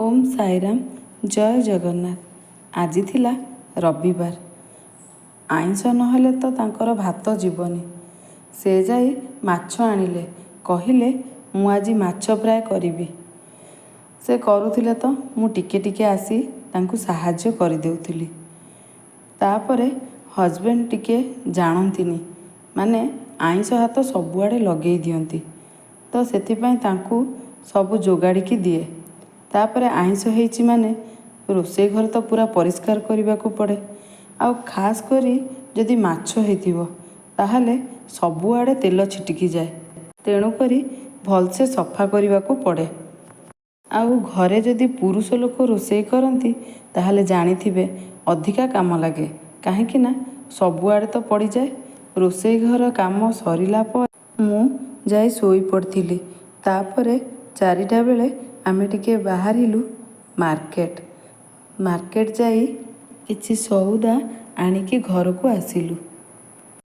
ओम साईराम जय जगन्नाथ। आज थिला रविवार। आइंस नहेले तो तांकर भात जीवनी। से जाई माछ आनिले, कहिले मु आजी माछ फ्राए करिबी। से करुथिले तो मु टिके टिके आसी तांकु साहाଯ୍ୟ करि देउथिली। तापरे हजबेंड टिके जानंतिनी, माने आइंस हाथ सबुआडे लगेई दियंती, तो सेथिपाई तांकु सबु जोगाड़िकी दिए। तापरे आइंस हेइची माने रोषेई घर तो पूरा परिष्कार करबाकू पड़े। आउ खास करी जदि माछ हेइथिबो ताहले सबुआडे तेल छिटिकी जाए, तेणु करी भलसे सफा करबाकू पड़े। आउ घरे जदि पुरुष लोक रोषेई करंती ताहले जानिथिबे अधिका काम लागे, काहेकि ना सबुआडे तो पड़ी जाए। रोषेई घर काम सरिला पर मु जाई सोई पड़थिली। तापरे 4टा बेले आमे टिके बाहरिलु मार्केट जाई किछि सौदा आनिकी घर को आसिलु।